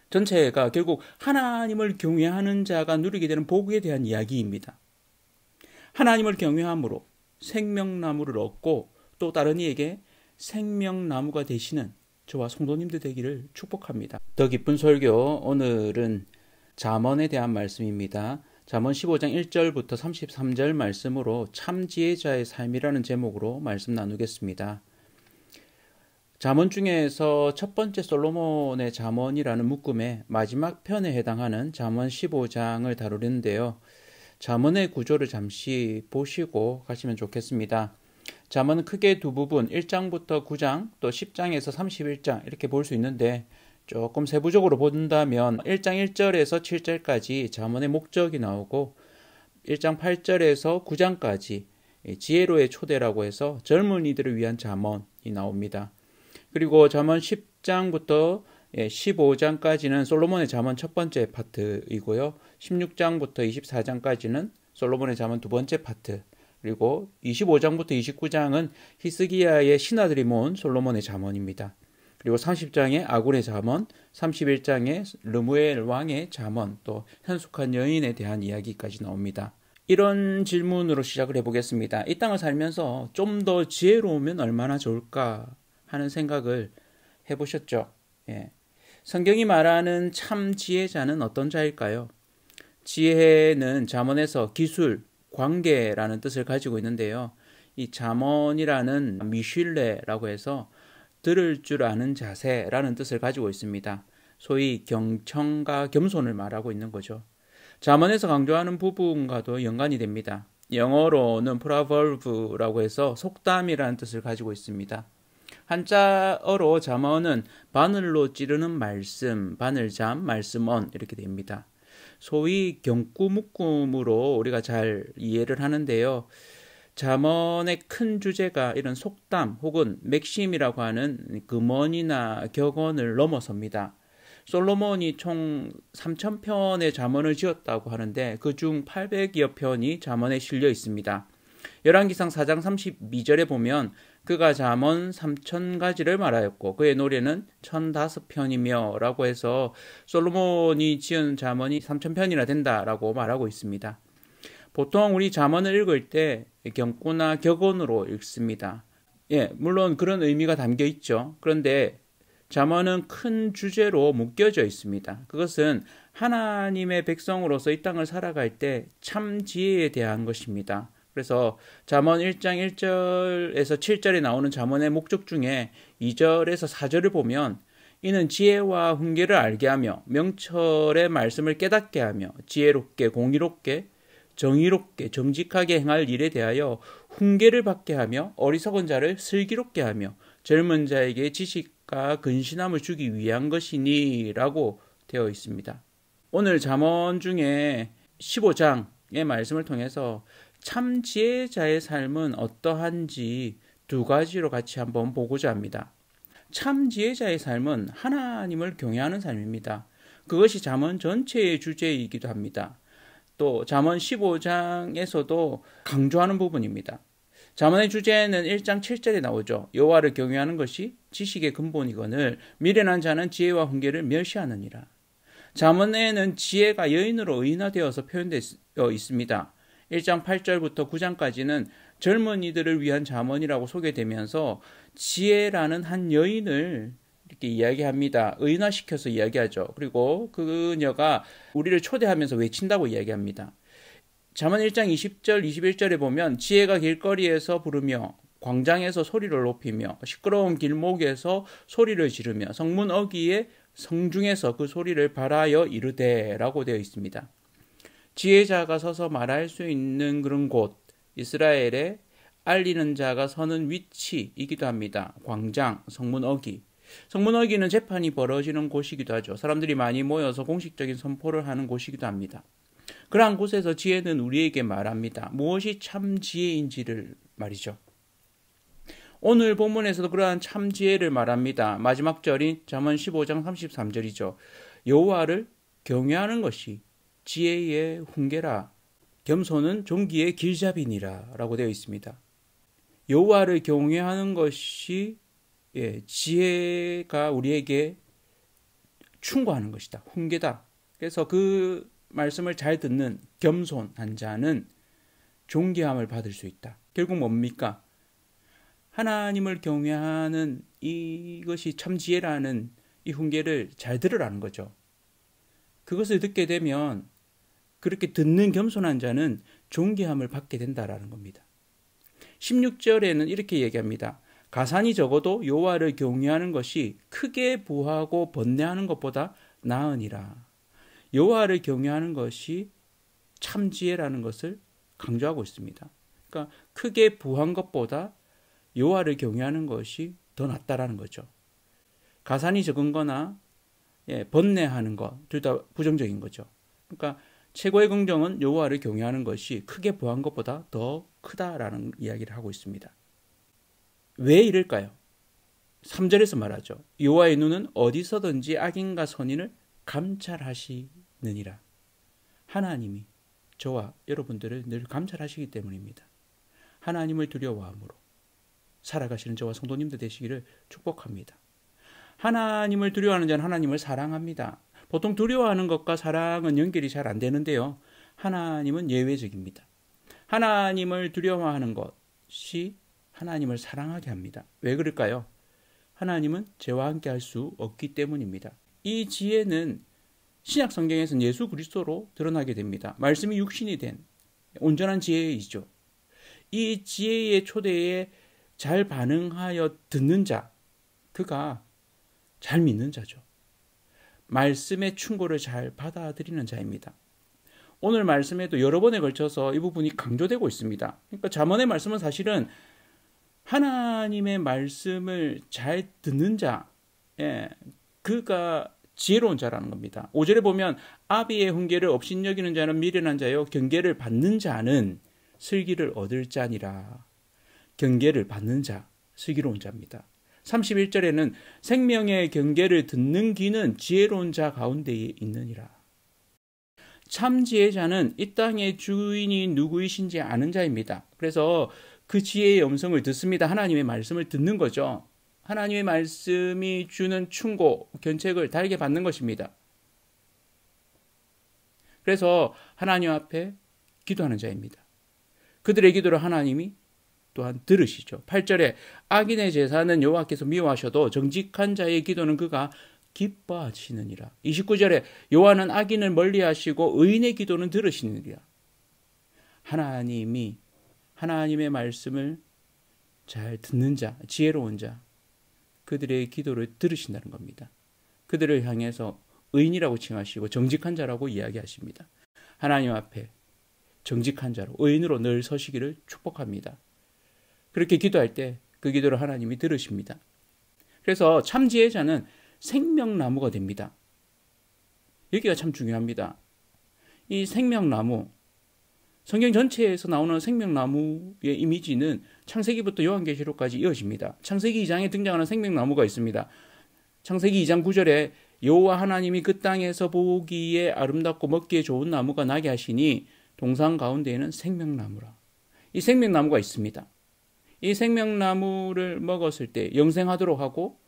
전체가 결국 하나님을 경외하는 자가 누리게 되는 복에 대한 이야기입니다. 하나님을 경외함으로 생명나무를 얻고 또 다른 이에게 생명나무가 되시는 저와 성도님들 되기를 축복합니다. 더 깊은 설교, 오늘은 잠언에 대한 말씀입니다. 잠언 15장 1절부터 33절 말씀으로 참 지혜자의 삶이라는 제목으로 말씀 나누겠습니다. 잠언 중에서 첫 번째 솔로몬의 잠언이라는 묶음의 마지막 편에 해당하는 잠언 15장을 다루는데요. 잠언의 구조를 잠시 보시고 가시면 좋겠습니다. 잠언은 크게 두 부분, 1장부터 9장, 또 10장에서 31장 이렇게 볼 수 있는데 조금 세부적으로 본다면 1장 1절에서 7절까지 잠언의 목적이 나오고 1장 8절에서 9장까지 지혜로의 초대라고 해서 젊은이들을 위한 잠언이 나옵니다. 그리고 잠언 10장부터 15장까지는 솔로몬의 잠언 첫 번째 파트이고요. 16장부터 24장까지는 솔로몬의 잠언 두 번째 파트, 그리고 25장부터 29장은 히스기야의 신하들이 모은 솔로몬의 잠언입니다. 그리고 30장에 아군의 잠언, 31장에 르무엘 왕의 잠언, 또 현숙한 여인에 대한 이야기까지 나옵니다. 이런 질문으로 시작을 해보겠습니다. 이 땅을 살면서 좀 더 지혜로우면 얼마나 좋을까 하는 생각을 해보셨죠? 예. 성경이 말하는 참 지혜자는 어떤 자일까요? 지혜는 잠언에서 기술, 관계라는 뜻을 가지고 있는데요. 이 잠언이라는 미슐레라고 해서 들을 줄 아는 자세라는 뜻을 가지고 있습니다. 소위 경청과 겸손을 말하고 있는 거죠. 잠언에서 강조하는 부분과도 연관이 됩니다. 영어로는 proverb라고 해서 속담이라는 뜻을 가지고 있습니다. 한자어로 잠언은 바늘로 찌르는 말씀, 바늘잠, 말씀언 이렇게 됩니다. 소위 경구묶음으로 우리가 잘 이해를 하는데요. 잠언의 큰 주제가 이런 속담 혹은 맥심이라고 하는 금언이나 격언을 넘어섭니다. 솔로몬이 총 3,000편의 잠언을 지었다고 하는데 그중 800여 편이 잠언에 실려 있습니다. 열왕기상 4장 32절에 보면 그가 잠언 3,000가지를 말하였고 그의 노래는 1,005편이며 라고 해서 솔로몬이 지은 잠언이 3,000편이나 된다라고 말하고 있습니다. 보통 우리 잠언을 읽을 때 경구나 격언으로 읽습니다. 예, 물론 그런 의미가 담겨 있죠. 그런데 잠언은 큰 주제로 묶여져 있습니다. 그것은 하나님의 백성으로서 이 땅을 살아갈 때 참 지혜에 대한 것입니다. 그래서 잠언 1장 1절에서 7절에 나오는 잠언의 목적 중에 2절에서 4절을 보면 이는 지혜와 훈계를 알게 하며 명철의 말씀을 깨닫게 하며 지혜롭게 공의롭게 정의롭게 정직하게 행할 일에 대하여 훈계를 받게 하며 어리석은 자를 슬기롭게 하며 젊은 자에게 지식과 근신함을 주기 위한 것이니 라고 되어 있습니다. 오늘 잠언 중에 15장의 말씀을 통해서 참 지혜자의 삶은 어떠한지 두 가지로 같이 한번 보고자 합니다. 참 지혜자의 삶은 하나님을 경외하는 삶입니다. 그것이 잠언 전체의 주제이기도 합니다. 또 잠언 15장에서도 강조하는 부분입니다. 잠언의 주제는 1장 7절에 나오죠. 여호와를 경외하는 것이 지식의 근본이거늘 미련한 자는 지혜와 훈계를 멸시하느니라. 잠언에는 지혜가 여인으로 의인화되어서 표현되어 있습니다. 1장 8절부터 9장까지는 젊은이들을 위한 잠언이라고 소개되면서 지혜라는 한 여인을 이렇게 이야기합니다. 의인화시켜서 이야기하죠. 그리고 그녀가 우리를 초대하면서 외친다고 이야기합니다. 잠언 1장 20절, 21절에 보면 지혜가 길거리에서 부르며 광장에서 소리를 높이며 시끄러운 길목에서 소리를 지르며 성문 어귀에 성중에서 그 소리를 발하여 이르되 라고 되어 있습니다. 지혜자가 서서 말할 수 있는 그런 곳, 이스라엘의 알리는 자가 서는 위치이기도 합니다. 광장, 성문 어귀. 성문 어귀는 재판이 벌어지는 곳이기도 하죠. 사람들이 많이 모여서 공식적인 선포를 하는 곳이기도 합니다. 그러한 곳에서 지혜는 우리에게 말합니다. 무엇이 참 지혜인지를 말이죠. 오늘 본문에서도 그러한 참 지혜를 말합니다. 마지막 절인 잠언 15장 33절이죠. 여호와를 경외하는 것이 지혜의 훈계라 겸손은 종기의 길잡이니라 라고 되어 있습니다. 여호와를 경외하는 것이 지혜가 우리에게 충고하는 것이다. 훈계다. 그래서 그 말씀을 잘 듣는 겸손한 자는 존귀함을 받을 수 있다. 결국 뭡니까? 하나님을 경외하는 이것이 참 지혜라는 이 훈계를 잘 들으라는 거죠. 그것을 듣게 되면 그렇게 듣는 겸손한 자는 존귀함을 받게 된다라는 겁니다. 16절에는 이렇게 얘기합니다. 가산이 적어도 여호와를 경외하는 것이 크게 부하고 번뇌하는 것보다 나으니라. 여호와를 경외하는 것이 참 지혜라는 것을 강조하고 있습니다. 그러니까 크게 부한 것보다 여호와를 경외하는 것이 더 낫다라는 거죠. 가산이 적은 거나 번뇌하는 것, 둘 다 부정적인 거죠. 그러니까 최고의 긍정은 여호와를 경외하는 것이 크게 부한 것보다 더 크다라는 이야기를 하고 있습니다. 왜 이럴까요? 3절에서 말하죠. 여호와의 눈은 어디서든지 악인과 선인을 감찰하시느니라. 하나님이 저와 여러분들을 늘 감찰하시기 때문입니다. 하나님을 두려워함으로 살아가시는 저와 성도님들 되시기를 축복합니다. 하나님을 두려워하는 자는 하나님을 사랑합니다. 보통 두려워하는 것과 사랑은 연결이 잘 안 되는데요. 하나님은 예외적입니다. 하나님을 두려워하는 것이 하나님을 사랑하게 합니다. 왜 그럴까요? 하나님은 죄와 함께 할 수 없기 때문입니다. 이 지혜는 신약 성경에서는 예수 그리스도로 드러나게 됩니다. 말씀이 육신이 된 온전한 지혜이죠. 이 지혜의 초대에 잘 반응하여 듣는 자, 그가 잘 믿는 자죠. 말씀의 충고를 잘 받아들이는 자입니다. 오늘 말씀에도 여러 번에 걸쳐서 이 부분이 강조되고 있습니다. 그러니까 잠언의 말씀은 사실은 하나님의 말씀을 잘 듣는 자, 그가 지혜로운 자라는 겁니다. 5절에 보면 아비의 훈계를 업신여기는 자는 미련한 자요 경계를 받는 자는 슬기를 얻을 자니라. 경계를 받는 자, 슬기로운 자입니다. 31절에는 생명의 경계를 듣는 귀는 지혜로운 자 가운데에 있느니라. 참 지혜자는 이 땅의 주인이 누구이신지 아는 자입니다. 그래서 그 지혜의 음성을 듣습니다. 하나님의 말씀을 듣는 거죠. 하나님의 말씀이 주는 충고, 견책을 달게 받는 것입니다. 그래서 하나님 앞에 기도하는 자입니다. 그들의 기도를 하나님이 또한 들으시죠. 8절에 악인의 제사는 여호와께서 미워하셔도 정직한 자의 기도는 그가 기뻐하시느니라. 29절에 여호와는 악인을 멀리하시고 의인의 기도는 들으시느니라. 하나님이 하나님의 말씀을 잘 듣는 자, 지혜로운 자, 그들의 기도를 들으신다는 겁니다. 그들을 향해서 의인이라고 칭하시고 정직한 자라고 이야기하십니다. 하나님 앞에 정직한 자로 의인으로 늘 서시기를 축복합니다. 그렇게 기도할 때 그 기도를 하나님이 들으십니다. 그래서 참 지혜자는 생명나무가 됩니다. 여기가 참 중요합니다. 이 생명나무, 성경 전체에서 나오는 생명나무의 이미지는 창세기부터 요한계시록까지 이어집니다. 창세기 2장에 등장하는 생명나무가 있습니다. 창세기 2장 9절에 여호와 하나님이 그 땅에서 보기에 아름답고 먹기에 좋은 나무가 나게 하시니 동산 가운데에는 생명나무라. 이 생명나무가 있습니다. 이 생명나무를 먹었을 때 영생하도록 하고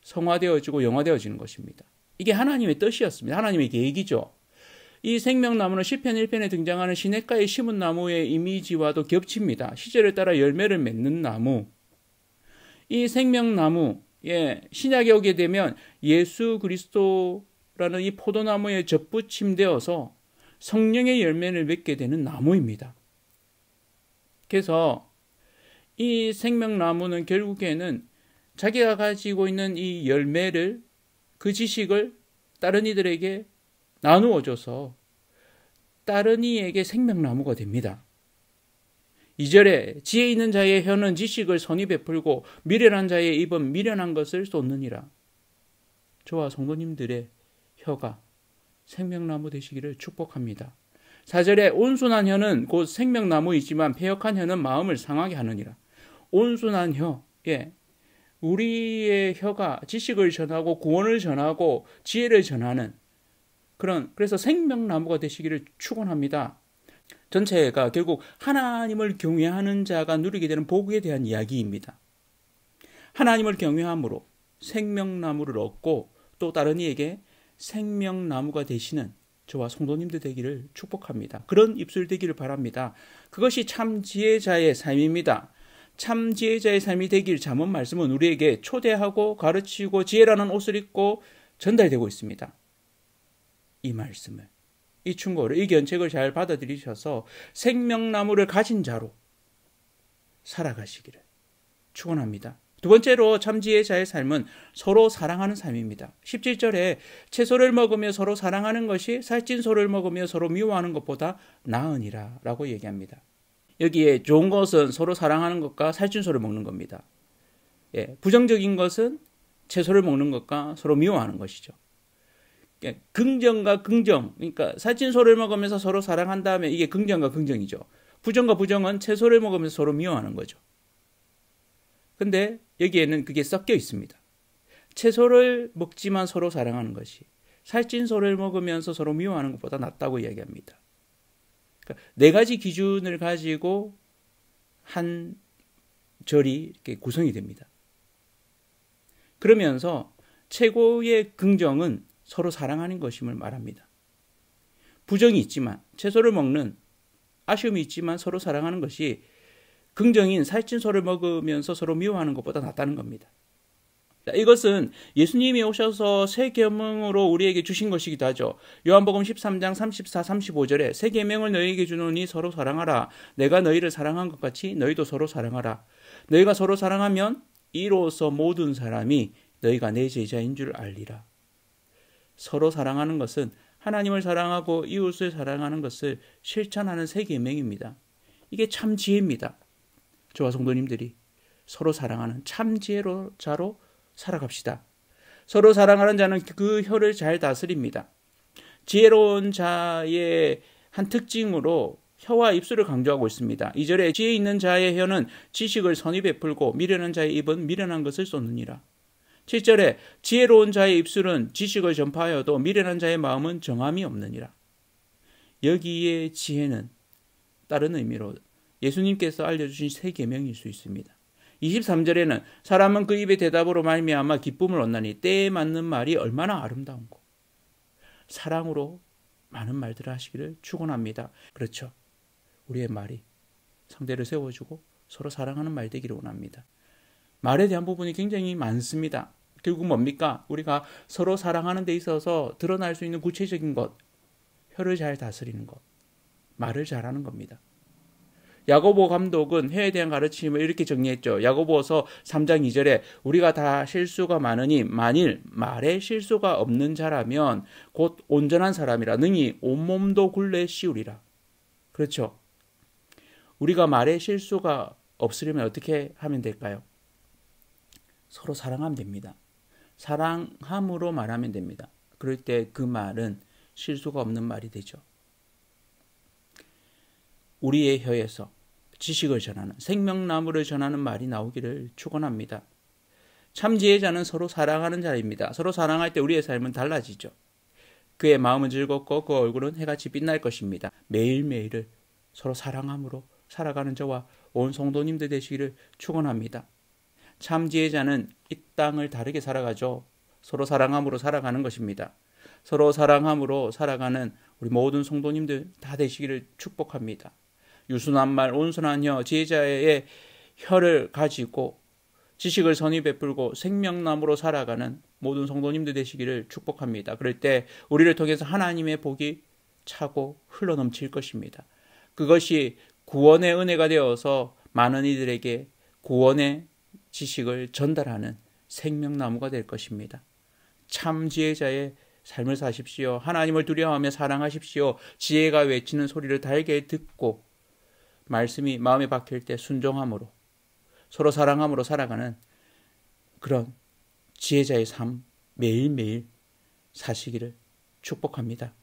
성화되어지고 영화되어지는 것입니다. 이게 하나님의 뜻이었습니다. 하나님의 계획이죠. 이 생명나무는 시편 1편에 등장하는 시냇가에 심은 나무의 이미지와도 겹칩니다. 시절에 따라 열매를 맺는 나무. 이 생명나무, 신약에 오게 되면 예수 그리스도라는 이 포도나무에 접붙임되어서 성령의 열매를 맺게 되는 나무입니다. 그래서 이 생명나무는 결국에는 자기가 가지고 있는 이 열매를, 그 지식을 다른 이들에게 나누어줘서 다른 이에게 생명나무가 됩니다. 2절에 지혜 있는 자의 혀는 지식을 선히 베풀고 미련한 자의 입은 미련한 것을 쏟느니라. 저와 성도님들의 혀가 생명나무 되시기를 축복합니다. 4절에 온순한 혀는 곧 생명나무이지만 패역한 혀는 마음을 상하게 하느니라. 온순한 혀, 우리의 혀가 지식을 전하고 구원을 전하고 지혜를 전하는 그래서 생명나무가 되시기를 축원합니다. 전체가 결국 하나님을 경외하는 자가 누리게 되는 복에 대한 이야기입니다. 하나님을 경외함으로 생명나무를 얻고 또 다른 이에게 생명나무가 되시는 저와 성도님들 되기를 축복합니다. 그런 입술 되기를 바랍니다. 그것이 참 지혜자의 삶입니다. 참 지혜자의 삶이 되길 잠언 말씀은 우리에게 초대하고 가르치고 지혜라는 옷을 입고 전달되고 있습니다. 이 말씀을, 이 충고를, 이 견책을 잘 받아들이셔서 생명나무를 가진 자로 살아가시기를 축원합니다. 두 번째로 참 지혜자의 삶은 서로 사랑하는 삶입니다. 17절에 채소를 먹으며 서로 사랑하는 것이 살찐 소를 먹으며 서로 미워하는 것보다 나으니라 라고 얘기합니다. 여기에 좋은 것은 서로 사랑하는 것과 살찐 소를 먹는 겁니다. 부정적인 것은 채소를 먹는 것과 서로 미워하는 것이죠. 긍정과 긍정, 그러니까 살찐 소를 먹으면서 서로 사랑한다면 이게 긍정과 긍정이죠. 부정과 부정은 채소를 먹으면서 서로 미워하는 거죠. 근데 여기에는 그게 섞여 있습니다. 채소를 먹지만 서로 사랑하는 것이 살찐 소를 먹으면서 서로 미워하는 것보다 낫다고 이야기합니다. 그러니까 네 가지 기준을 가지고 한 절이 이렇게 구성이 됩니다. 그러면서 최고의 긍정은 서로 사랑하는 것임을 말합니다. 부정이 있지만, 채소를 먹는 아쉬움이 있지만 서로 사랑하는 것이 긍정인 살찐 소를 먹으면서 서로 미워하는 것보다 낫다는 겁니다. 이것은 예수님이 오셔서 새 계명으로 우리에게 주신 것이기도 하죠. 요한복음 13장 34, 35절에 새 계명을 너희에게 주노니 서로 사랑하라. 내가 너희를 사랑한 것 같이 너희도 서로 사랑하라. 너희가 서로 사랑하면 이로써 모든 사람이 너희가 내 제자인 줄 알리라. 서로 사랑하는 것은 하나님을 사랑하고 이웃을 사랑하는 것을 실천하는 새 계명입니다. 이게 참 지혜입니다. 저와 성도님들이 서로 사랑하는 참 지혜자로 살아갑시다. 서로 사랑하는 자는 그 혀를 잘 다스립니다. 지혜로운 자의 한 특징으로 혀와 입술을 강조하고 있습니다. 2절에 지혜 있는 자의 혀는 지식을 선히 베풀고 미련한 자의 입은 미련한 것을 쏟느니라. 7절에 지혜로운 자의 입술은 지식을 전파하여도 미련한 자의 마음은 정함이 없느니라. 여기에 지혜는 다른 의미로 예수님께서 알려주신 새 계명일 수 있습니다. 23절에는 사람은 그 입의 대답으로 말미암아 기쁨을 얻나니 때에 맞는 말이 얼마나 아름다운고. 사랑으로 많은 말들을 하시기를 축원합니다. 그렇죠. 우리의 말이 상대를 세워주고 서로 사랑하는 말 되기를 원합니다. 말에 대한 부분이 굉장히 많습니다. 결국 뭡니까? 우리가 서로 사랑하는 데 있어서 드러날 수 있는 구체적인 것, 혀를 잘 다스리는 것, 말을 잘하는 겁니다. 야고보 감독은 혀에 대한 가르침을 이렇게 정리했죠. 야고보서 3장 2절에 우리가 다 실수가 많으니 만일 말에 실수가 없는 자라면 곧 온전한 사람이라 능히 온몸도 굴레 씌우리라. 그렇죠. 우리가 말에 실수가 없으려면 어떻게 하면 될까요? 서로 사랑하면 됩니다. 사랑함으로 말하면 됩니다. 그럴 때 그 말은 실수가 없는 말이 되죠. 우리의 혀에서 지식을 전하는, 생명나무를 전하는 말이 나오기를 축원합니다. 참 지혜자는 서로 사랑하는 자입니다. 서로 사랑할 때 우리의 삶은 달라지죠. 그의 마음은 즐겁고 그 얼굴은 해같이 빛날 것입니다. 매일매일을 서로 사랑함으로 살아가는 저와 온 성도님들 되시기를 축원합니다. 참 지혜자는 이 땅을 다르게 살아가죠. 서로 사랑함으로 살아가는 것입니다. 서로 사랑함으로 살아가는 우리 모든 성도님들 다 되시기를 축복합니다. 유순한 말, 온순한 혀, 지혜자의 혀를 가지고 지식을 선히 베풀고 생명나무로 살아가는 모든 성도님들 되시기를 축복합니다. 그럴 때 우리를 통해서 하나님의 복이 차고 흘러넘칠 것입니다. 그것이 구원의 은혜가 되어서 많은 이들에게 구원의 지식을 전달하는 생명나무가 될 것입니다. 참 지혜자의 삶을 사십시오. 하나님을 두려워하며 사랑하십시오. 지혜가 외치는 소리를 달게 듣고 말씀이 마음에 박힐 때 순종함으로 서로 사랑함으로 살아가는 그런 지혜자의 삶 매일매일 사시기를 축복합니다.